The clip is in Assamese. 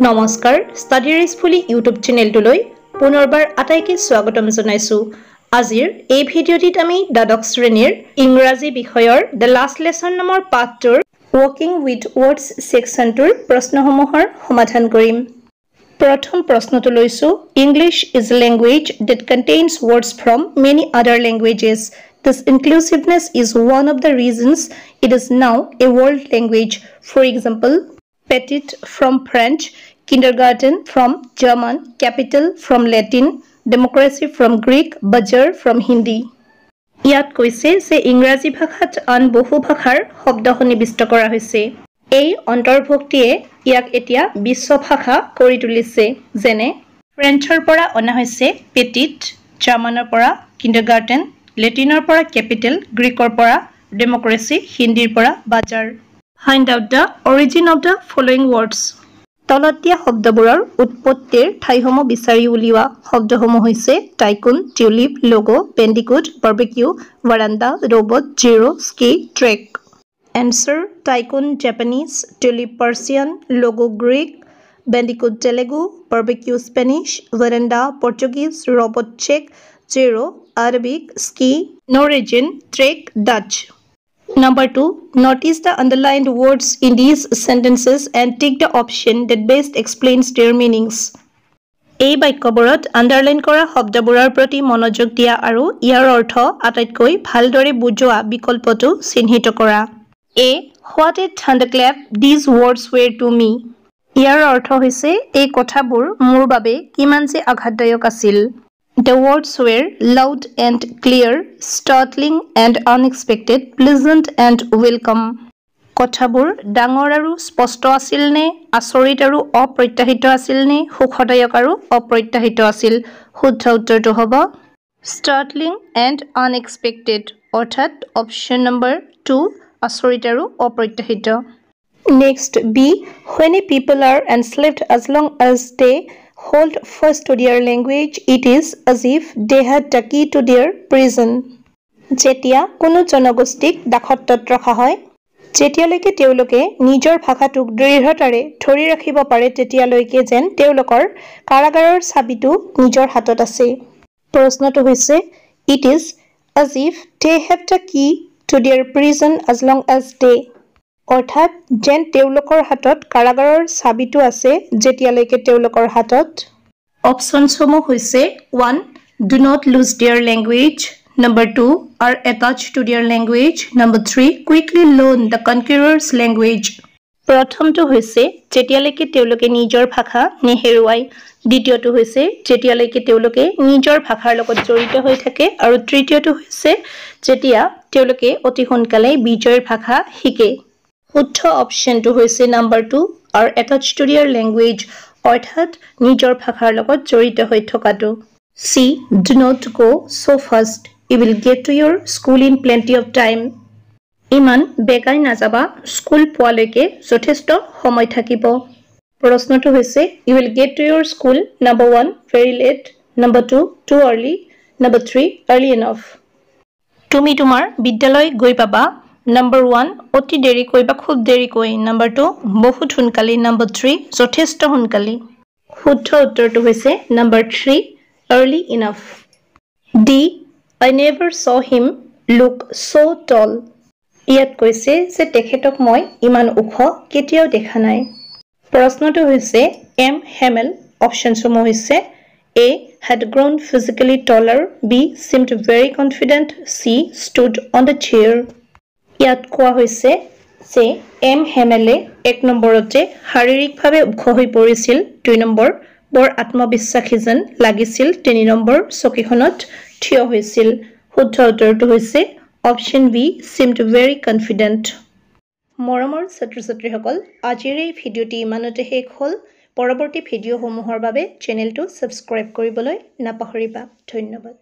নমস্কাৰ ষ্টাডি ৰেচফুলি ইউটিউব চেনেলটোলৈ পুনৰবাৰ আটাইকে স্বাগতম জনাইছো। আজিৰ এই ভিডিঅ'টিত আমি দ্বাদশ শ্ৰেণীৰ ইংৰাজী বিষয়ৰ দ্য লাষ্ট লেসন নামৰ পাঠটোৰ ৱৰ্কিং উইথ ৱৰ্ডছ সেকশনটোৰ প্ৰশ্নসমূহৰ সমাধান কৰিম। প্ৰথম প্ৰশ্নটো লৈছো, English is a language that contains words from many other languages. This inclusiveness is one of the reasons it is now a world language. For example, petit from French, kindergarten from German, capital from Latin, democracy from Greek, bazaar from Hindi. ইয়াত কৈছে যে ইংৰাজী ভাষাত আন বহু ভাষাৰ শব্দ সন্নিৱিষ্ট কৰা হৈছে। এই অন্তৰ্ভুক্তিয়ে ইয়াক এতিয়া বিশ্ব ভাষা কৰি তুলিছে, যেনে ফ্ৰেঞ্চৰ পৰা অনা হৈছে পেটিট, জাৰ্মানৰ পৰা কিণ্ডাৰগাৰ্টেন, লেটিনৰ পৰা কেপিটেল, গ্ৰীকৰ পৰা ডেমক্ৰেসি, হিন্দীৰ পৰা বাজাৰ। Find out the origin of the following words. তলত দিয়া শব্দবোৰৰ উৎপত্তিৰ ঠাইসমূহ বিচাৰি উলিওৱা। শব্দসমূহ হৈছে tycoon, tulip, logo, bandicoot, barbecue, veranda, robot, zero, ski, trek. Answer: tycoon Japanese, tulip Persian, logo Greek, bandicoot Telugu, barbecue Spanish, veranda Portuguese, robot চেক, zero Arabic, ski Norwegian, trek Dutch. Number 2. Notice the underlined words in these sentences and tick the option that best explains their meanings. এই বাক্যবোৰত আন্ডাৰলাইন কৰা শব্দবোৰৰ প্ৰতি মনোযোগ দিয়া আৰু ইয়াৰ অৰ্থ আটাইতকৈ ভালদৰে বুজোৱা বিকল্পটো চিহ্নিত কৰা। A. What a thunderclap these words were to me. ইয়াৰ অৰ্থ হৈছে এই কথাবোৰ মোৰ বাবে কিমান যে আঘাতদায়ক আছিল। The words were loud and clear, startling and unexpected, pleasant and welcome. কথাবোৰ ডাঙৰ আৰু স্পষ্ট আছিল নে, আচৰিত আৰু অপ্ৰত্যাশিত আছিল নে, সুখদায়ক আৰু অপ্ৰত্যাশিত আছিল? শুদ্ধ উত্তৰটো হ'ব startling and unexpected, অৰ্থাৎ অপশ্যন নম্বৰ 2, আচৰিত আৰু অপ্ৰত্যাশিত। Next, B. When a people are enslaved as long as they hold fast to their language, it is as if they had the key to their prison. যেতিয়া কোনো জনগোষ্ঠীক দাসত্বত ৰখা হয়, যেতিয়ালৈকে তেওঁলোকে নিজৰ ভাষাটোক দৃঢ়তাৰে ধৰি ৰাখিব পাৰে, তেতিয়ালৈকে যেন তেওঁলোকৰ কাৰাগাৰৰ চাবিটো নিজৰ হাতত আছে। প্ৰশ্নটো হৈছে it is as if they have the key to their prison as long as they, অৰ্থাৎ যেন তেওঁলোকৰ হাতত কাৰাগাৰৰ চাবিটো আছে যেতিয়ালৈকে তেওঁলোকৰ হাতত। অপশ্যনসমূহ হৈছে 1. Do not lose their language. Number 2. Are attached to their language. Number 3. Quickly learn the conqueror's language. প্ৰথমটো হৈছে যেতিয়ালৈকে তেওঁলোকে নিজৰ ভাষা নেহেৰুৱাই। দ্বিতীয়টো হৈছে যেতিয়ালৈকে তেওঁলোকে নিজৰ ভাষাৰ লগত জড়িত হৈ থাকে, আৰু তৃতীয়টো হৈছে যেতিয়া তেওঁলোকে অতি সোনকালে বিজয়ৰ ভাষা শিকে। শুদ্ধ অপশ্যনটো হৈছে number 2, are attached to their language, অৰ্থাৎ নিজৰ ভাষাৰ লগত জড়িত হৈ থকাটো। C. Do not go so fast. You will get to your school in plenty of time. ইমান বেগাই নাযাবা, স্কুল পোৱালৈকে যথেষ্ট সময় থাকিব। প্ৰশ্নটো হৈছে you will get to your school, number 1, very late, number 2, too early, number 3, early enough. তুমি তোমাৰ বিদ্যালয় গৈ পাবা, নাম্বাৰ 1, অতি দেৰিকৈ বা খুব দেৰিকৈ, নাম্বাৰ 2, বহুত সোনকালে, নাম্বাৰ 3, যথেষ্ট সোনকালে। শুদ্ধ উত্তৰটো হৈছে number 3, early enough. D. I never saw him look so tall. ইয়াত কৈছে যে তেখেতক মই ইমান ওখ কেতিয়াও দেখা নাই। প্ৰশ্নটো হৈছে M. Hamel. অপশ্যনসমূহ হৈছে A. Had grown physically taller, B. Seemed very confident, C. Stood on the chair. ইয়াত কোৱা হৈছে যে M. Hamel-এ 1 নম্বৰতে শাৰীৰিকভাৱে ওখ হৈ পৰিছিল, 2 নম্বৰ বৰ আত্মবিশ্বাসী যেন লাগিছিল, 3 নম্বৰ চকীখনত থিয় হৈছিল। শুদ্ধ উত্তৰটো হৈছে option B. Seemed very confident. মৰমৰ ছাত্ৰ ছাত্ৰীসকল, আজিৰ এই ভিডিঅ'টি ইমানতে শেষ হ'ল। পৰৱৰ্তী ভিডিঅ'সমূহৰ বাবে চেনেলটো ছাবস্ক্ৰাইব কৰিবলৈ নাপাহৰিবা। ধন্যবাদ।